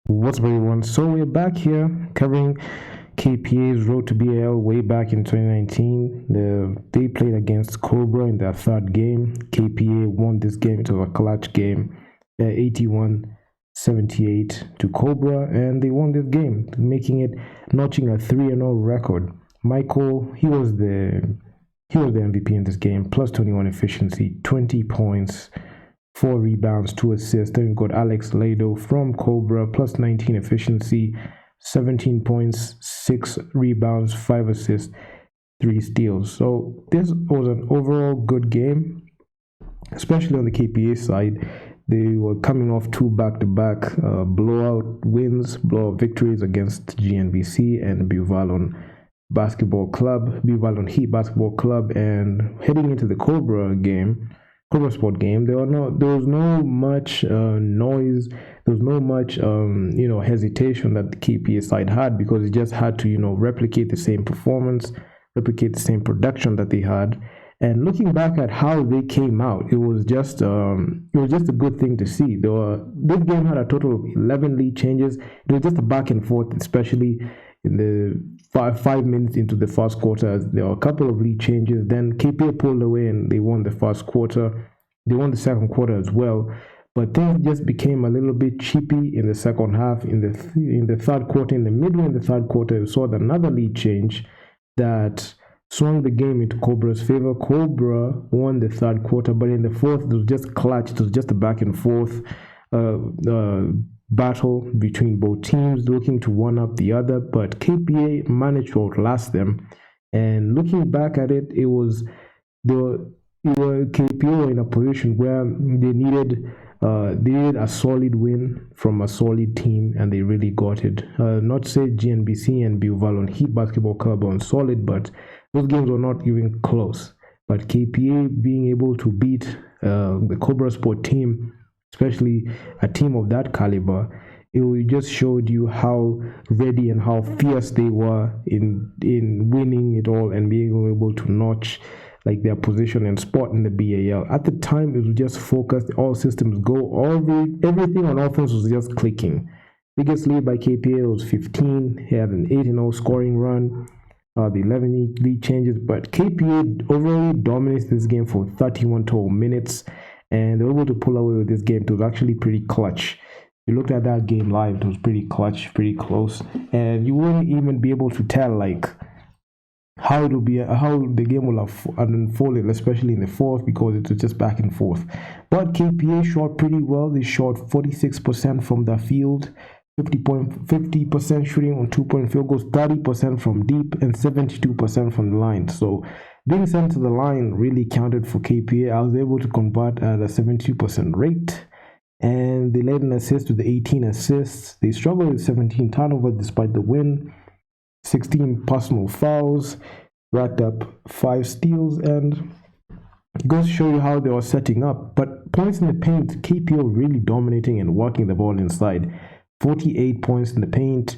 What's up, everyone? So we're back here covering KPA's road to BAL way back in 2019. They played against Cobra in their third game. KPA won this game. It was a clutch game, 81-78 to Cobra, and they won this game, making it notching a 3-0 record. Michael, he was the MVP in this game, plus 21 efficiency, 20 points. 4 rebounds, 2 assists. Then we've got Alex Lado from Cobra, plus 19 efficiency, 17 points, 6 rebounds, 5 assists, 3 steals. So this was an overall good game, especially on the KPA side. They were coming off 2 back-to-back blowout wins, blowout victories against GNBC and Buvalon Basketball Club, Buvalon Heat Basketball Club, and heading into the Cobra Sport game, there was no much noise. There was no much hesitation that the KPA side had, because it just had to replicate the same performance, replicate the same production that they had. And looking back at how they came out, it was just a good thing to see. This game had a total of 11 lead changes. It was just a back and forth, especially in the 5 minutes into the first quarter. There were a couple of lead changes. Then KPA pulled away and they won the first quarter. They won the second quarter as well. But things just became a little bit chippy in the second half. In the third quarter, in the midway in the third quarter, we saw another lead change that swung the game into Cobra's favor. Cobra won the third quarter, but in the fourth, it was just clutch. It was just a back and forth battle between both teams, looking to one up the other, but KPA managed to outlast them. And looking back at it, KPA in a position where they needed a solid win from a solid team, and they really got it. Not to say GNBC and Buvalon Heat Basketball Club on solid, but those games were not even close. But KPA being able to beat the Cobra Sport team, especially a team of that caliber, it just showed you how ready and how fierce they were in winning it all and being able to notch their position and spot in the BAL. At the time, it was just focused, all systems go, everything on offense was just clicking. Biggest lead by KPA was 15. He had an 8-0 scoring run. The 11 lead changes, but KPA overall dominates this game for 31 total minutes, and they were able to pull away with this game. It was actually pretty clutch. You looked at that game live, it was pretty clutch, pretty close, and you wouldn't even be able to tell how the game will have unfolded, especially in the fourth, because it was just back and forth. But KPA shot pretty well. They shot 46% from the field, 50% shooting on 2-point field goals, 30% from deep, and 72% from the line. So being sent to the line really counted for KPA. I was able to convert at a 72% rate, and they led an assist with 18 assists. They struggled with 17 turnovers despite the win, 16 personal fouls, racked up 5 steals, and it goes to show you how they were setting up. But points in the paint, KPA really dominating and working the ball inside. 48 points in the paint,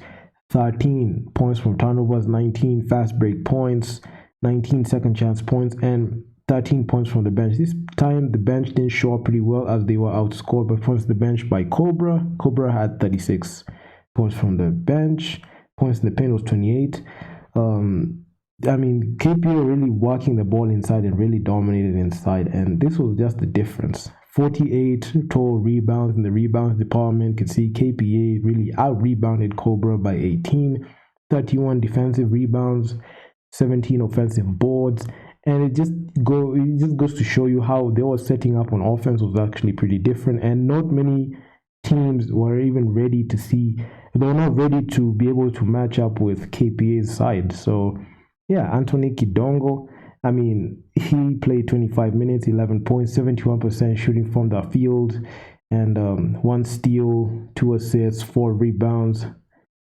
13 points from turnovers, 19 fast break points, 19 second chance points, and 13 points from the bench. This time the bench didn't show up pretty well, as they were outscored by points to the bench by Cobra. Cobra had 36 points from the bench. Points in the paint was 28. KPA really working the ball inside and really dominated inside, and this was just the difference. 48 total rebounds in the rebounds department. You can see KPA really out-rebounded Cobra by 18. 31 defensive rebounds, 17 offensive boards, and it just goes to show you how they were setting up on offense was actually pretty different, and not many teams were even ready to see. They were not ready to be able to match up with KPA's side. So yeah, Anthony Kidongo, he played 25 minutes, 11 points, 71% shooting from the field, and 1 steal, 2 assists, 4 rebounds.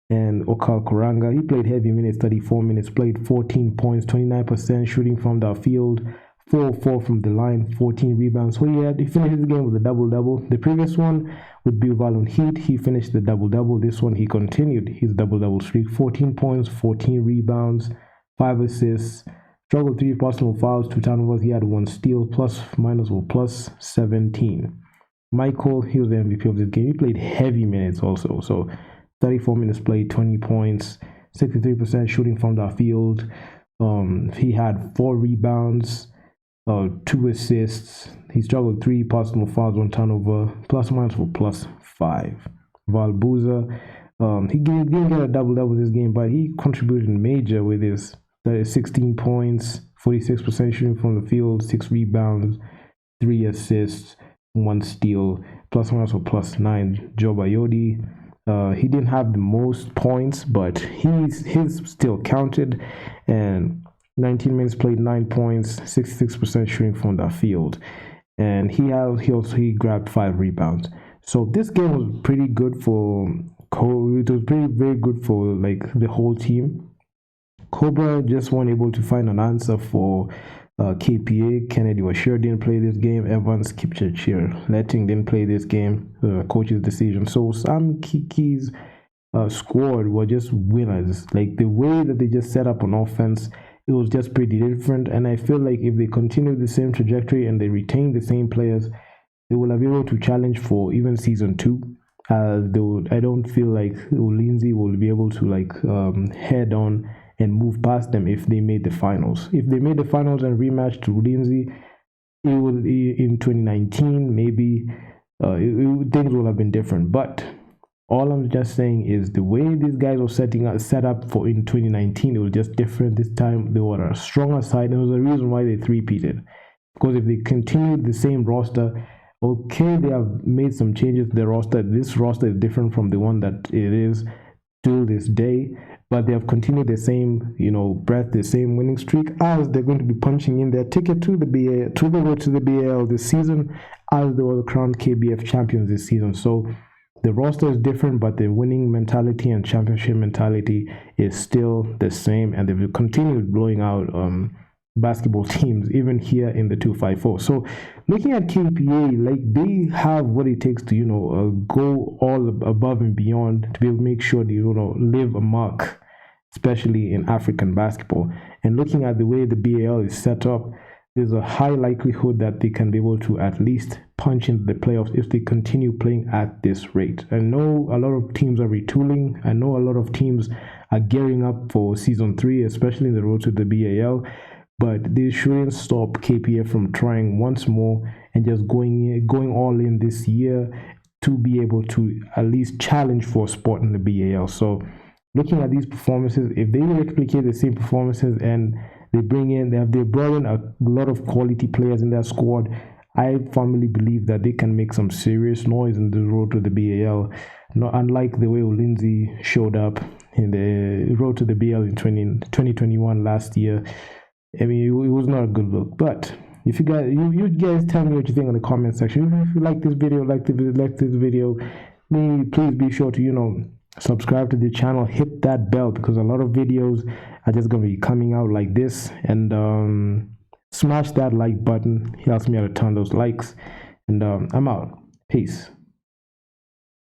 And Okal Kuranga, he played heavy minutes, 34 minutes, played 14 points, 29% shooting from the field, 4 from the line, 14 rebounds. So he finished the game with a double-double. The previous one with Buvalon Heat, he finished the double-double. This one, he continued his double-double streak, 14 points, 14 rebounds, 5 assists, struggled 3 personal fouls, 2 turnovers. He had 1 steal, plus 17. Michael, he was the MVP of this game. He played heavy minutes also. So 34 minutes played, 20 points, 63% shooting from the field. He had 4 rebounds, 2 assists. He struggled 3 personal fouls, 1 turnover, plus minus for +5. Valbuza, he didn't get a double-double this game, but he contributed major with his 16 points, 46% shooting from the field, 6 rebounds, 3 assists, 1 steal, plus minus for +9. Joe Bayodi, he didn't have the most points, but his still counted, and 19 minutes played, 9 points, 66% shooting from the field, and he grabbed 5 rebounds. So this game was pretty good for it was very good for like the whole team. Cobra just weren't able to find an answer for KPA. Kennedy Washir didn't play this game. Evans Kipchirchir Letting didn't play this game. Coach's decision. So Sam Kiki's squad were just winners. Like the way that they just set up on offense, it was just pretty different. And I feel like if they continue the same trajectory and they retain the same players, they will be able to challenge for even season 2. I don't feel like Lindsay will be able to like head on and move past them if they made the finals. If they made the finals and rematched to Lindsay, it would in 2019 maybe things would have been different. But all I'm just saying is the way these guys were set up for in 2019, it was just different. This time they were a stronger side. There was a reason why they three-peated. Because if they continued the same roster, okay, they have made some changes to the roster. This roster is different from the one that it is till this day, but they have continued the same, breadth, the same winning streak, as they're going to be punching in their ticket to the BAL, to the road to the BAL this season, as they were the crowned KBF champions this season. So the roster is different, but the winning mentality and championship mentality is still the same, and they've continued blowing out basketball teams even here in the 254. So looking at KPA, like they have what it takes to go all above and beyond to be able to make sure they leave a mark, especially in African basketball. And looking at the way the BAL is set up, there's a high likelihood that they can be able to at least punch into the playoffs if they continue playing at this rate. I know a lot of teams are retooling. I know a lot of teams are gearing up for season 3, especially in the road to the BAL. But they shouldn't stop KPA from trying once more and just going all in this year to be able to at least challenge for a spot in the BAL. So looking at these performances, if they replicate the same performances and they brought in a lot of quality players in their squad, I firmly believe that they can make some serious noise in the road to the BAL. Not unlike the way Lindsay showed up in the road to the BAL in 2021 last year. I mean, it was not a good look. But if you guys tell me what you think in the comment section. If you like this video, please be sure to subscribe to the channel, hit that bell, because a lot of videos are just gonna be coming out like this. And smash that like button. It helps me out a ton, those likes. And I'm out. Peace.